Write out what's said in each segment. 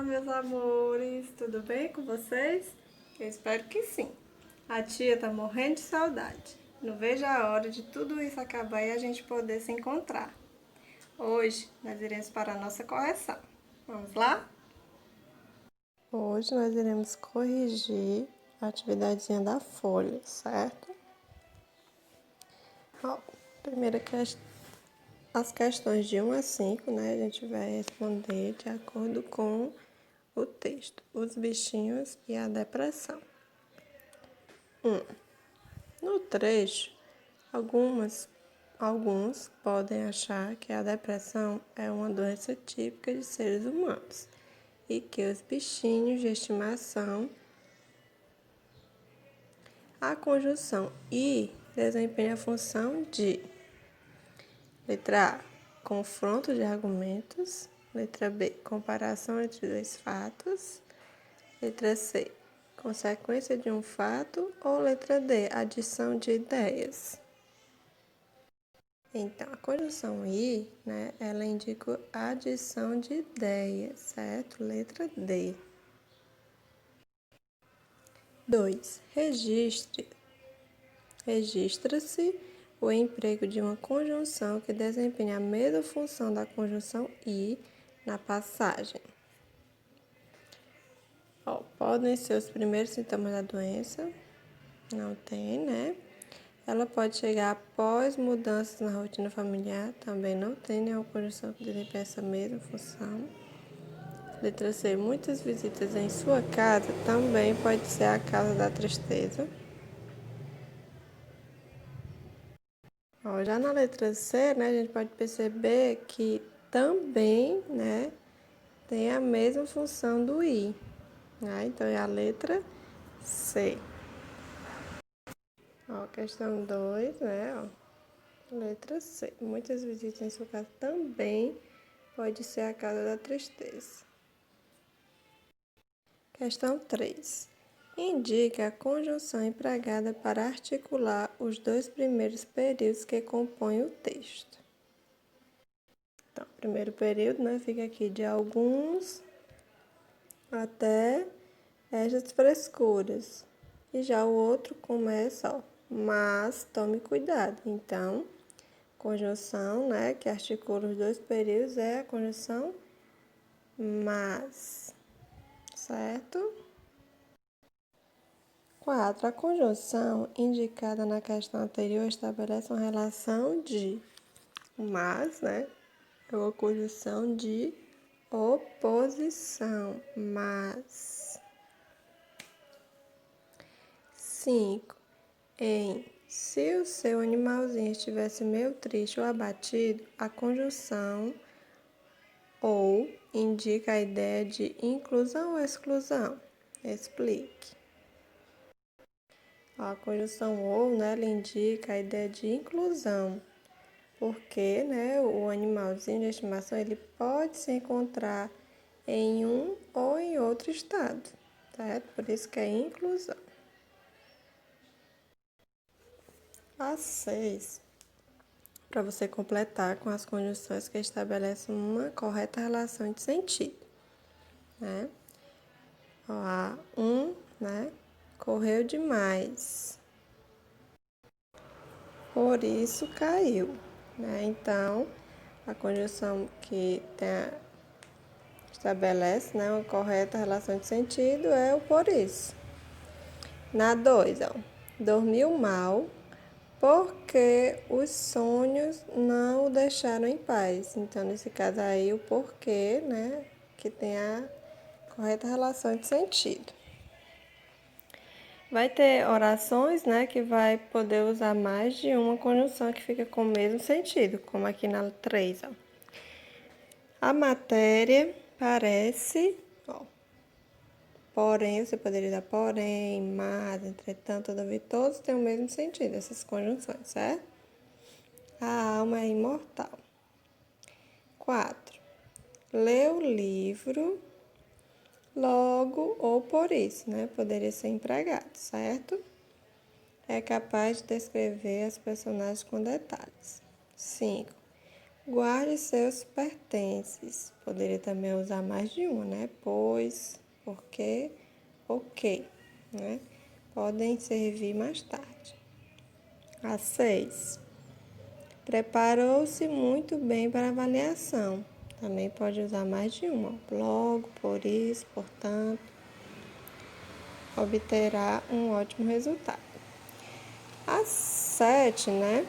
meus amores, tudo bem com vocês? Eu espero que sim. A tia tá morrendo de saudade. Não vejo a hora de tudo isso acabar e a gente poder se encontrar. Hoje nós iremos para a nossa correção. Vamos lá? Hoje nós iremos corrigir a atividadezinha da folha, certo? Ó, primeira questão. As questões de 1 a 5, né, a gente vai responder de acordo com o texto, os bichinhos e a depressão. 1. No trecho, alguns podem achar que a depressão é uma doença típica de seres humanos e que os bichinhos de estimação, a conjunção "e" desempenha a função de: letra A, confronto de argumentos. Letra B, comparação entre dois fatos. Letra C, consequência de um fato. Ou letra D, adição de ideias. Então, a conjunção "e", né, ela indica a adição de ideias, certo? Letra D. 2. Registra-se o emprego de uma conjunção que desempenha a mesma função da conjunção "e" na passagem. Podem ser os primeiros sintomas da doença, não tem, né? Ela pode chegar após mudanças na rotina familiar, também não tem nenhuma conjunção que desempenha essa mesma função. Letra C, muitas visitas em sua casa, também pode ser a causa da tristeza. Já na letra C, né, a gente pode perceber que também, né, tem a mesma função do "e". Né? Então, é a letra C. Questão 2, né, letra C. Muitas visitas em sua casa também pode ser a causa da tristeza. Questão 3. Indica a conjunção empregada para articular os dois primeiros períodos que compõem o texto. Então, o primeiro período, né, fica aqui de alguns até estas frescuras. E já o outro começa, mas tome cuidado. Então, conjunção, né, que articula os dois períodos é a conjunção mas, certo? 4. A conjunção indicada na questão anterior estabelece uma relação de mas, né? É uma conjunção de oposição, mas. 5. Se o seu animalzinho estivesse meio triste ou abatido, a conjunção ou indica a ideia de inclusão ou exclusão. Explique. A conjunção ou, né, ela indica a ideia de inclusão, porque, né, o animalzinho de estimação ele pode se encontrar em um ou em outro estado, certo? Por isso que é inclusão. A 6, para você completar com as conjunções que estabelecem uma correta relação de sentido, né? A 1, né? Correu demais. Por isso caiu, né? Então, a conjunção que estabelece, né, uma correta relação de sentido é o por isso. Na 2, dormiu mal porque os sonhos não o deixaram em paz. Então, nesse caso aí, o porquê, né, que tem a correta relação de sentido. Vai ter orações, né, que vai poder usar mais de uma conjunção que fica com o mesmo sentido, como aqui na 3, A matéria parece, porém, você poderia dar porém, mas, entretanto, todavia, todos têm o mesmo sentido, essas conjunções, certo? A alma é imortal. 4. Leu o livro, logo ou por isso, né? Poderia ser empregado, certo? É capaz de descrever as personagens com detalhes. 5. Guarde seus pertences. Poderia também usar mais de uma, né? Pois, porque, ok, né? Podem servir mais tarde. A 6. Preparou-se muito bem para a avaliação. Também pode usar mais de uma. Logo, por isso, portanto, obterá um ótimo resultado. A 7, né?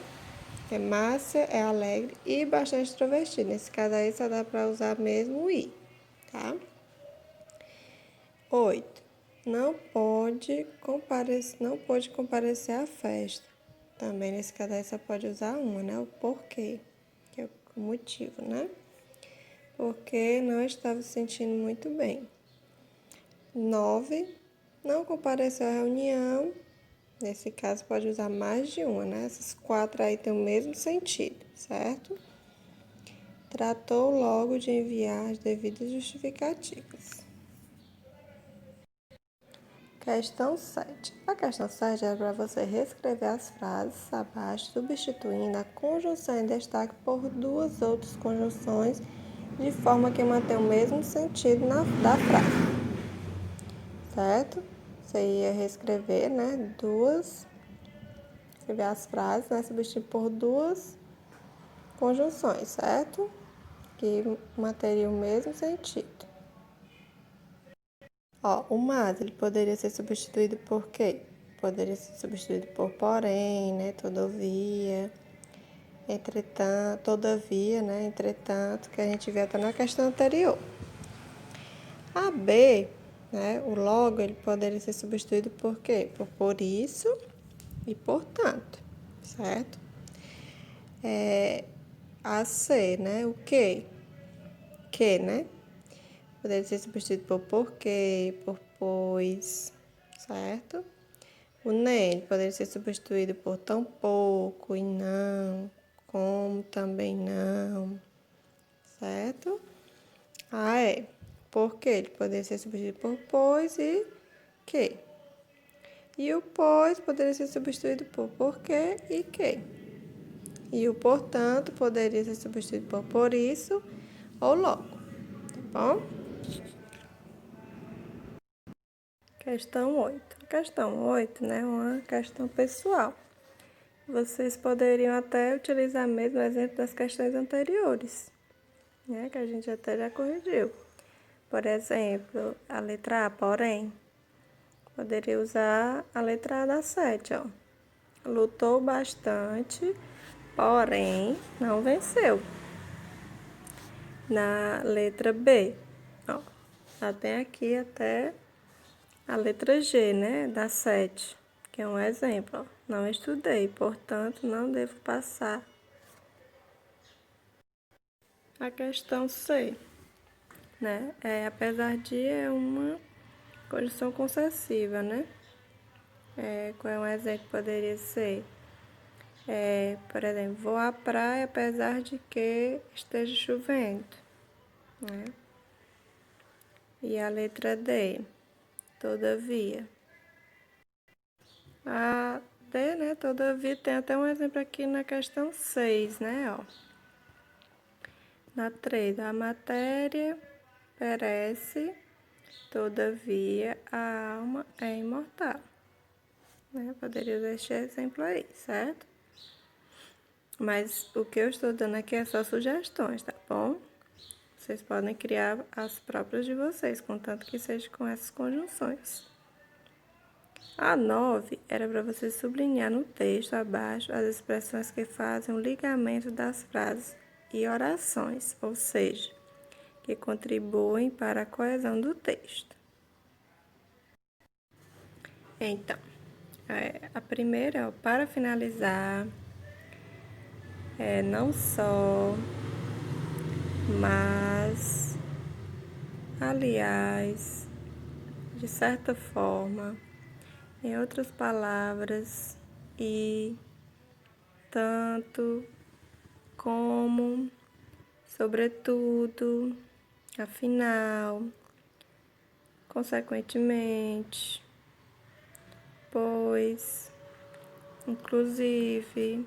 É Márcia, é alegre e bastante extrovertida. Nesse caso aí só dá para usar mesmo o i, tá? 8. Não pôde comparecer à festa. Também nesse caso aí só pode usar uma, né? O porquê, que é o motivo, né? Porque não estava se sentindo muito bem. 9. Não compareceu à reunião. Nesse caso, pode usar mais de uma, né? Essas 4 aí têm o mesmo sentido, certo? Tratou logo de enviar as devidas justificativas. Questão 7. A questão 7 é para você reescrever as frases abaixo, substituindo a conjunção em destaque por duas outras conjunções, de forma que mantenha o mesmo sentido da frase. Certo? Você ia reescrever, né? Escrever as frases, né? Substituir por duas conjunções, certo? Que manteriam o mesmo sentido. Ó, o mas, ele poderia ser substituído por quê? Poderia ser substituído por porém, né? Todavia, entretanto, todavia, né? Entretanto, que a gente viu até na questão anterior. A B, né? O logo, ele poderia ser substituído por quê? Por isso e portanto, certo? A C, né? O que? Que, né? Poderia ser substituído por porquê, por pois, certo? O nem poderia ser substituído por tão pouco e não, como também não, certo? A é porque ele poderia ser substituído por pois e que. E o pois poderia ser substituído por porque e que. E o portanto poderia ser substituído por isso ou logo, tá bom? Questão 8. A questão 8, né, é uma questão pessoal. Vocês poderiam até utilizar mesmo o exemplo das questões anteriores, né, que a gente até já corrigiu. Por exemplo, a letra A, porém, poderia usar a letra A da 7, ó. Lutou bastante, porém não venceu. Na letra B, ó, já tem aqui até a letra G, né, da 7, que é um exemplo, ó. Não estudei, portanto, não devo passar. A questão C, né, apesar de é uma conjunção concessiva, né? Qual é um exemplo que poderia ser? Por exemplo, vou à praia apesar de que esteja chovendo, né? E a letra D, todavia. A D, né, todavia, tem até um exemplo aqui na questão 6, né, ó. Na 3, a matéria perece, todavia a alma é imortal. Né? Poderia usar este exemplo aí, certo? Mas o que eu estou dando aqui é só sugestões, tá bom? Vocês podem criar as próprias de vocês, contanto que seja com essas conjunções. A 9 era para você sublinhar no texto abaixo as expressões que fazem o ligamento das frases e orações, ou seja, que contribuem para a coesão do texto. Então, a primeira, para finalizar, não só, mas, aliás, de certa forma, em outras palavras, e tanto, como, sobretudo, afinal, consequentemente, pois, inclusive,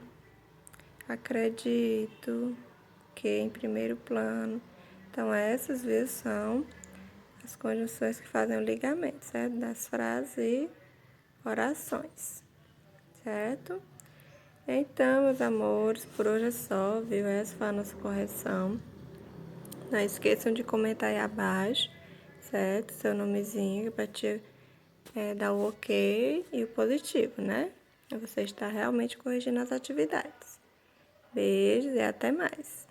acredito que em primeiro plano. Então, essas vias são as conjunções que fazem o ligamento, certo? Das frases e orações, certo? Então, meus amores, por hoje é só, viu? Essa foi a nossa correção. Não esqueçam de comentar aí abaixo, certo? Seu nomezinho para te dar o ok e o positivo, né? Você está realmente corrigindo as atividades. Beijos e até mais!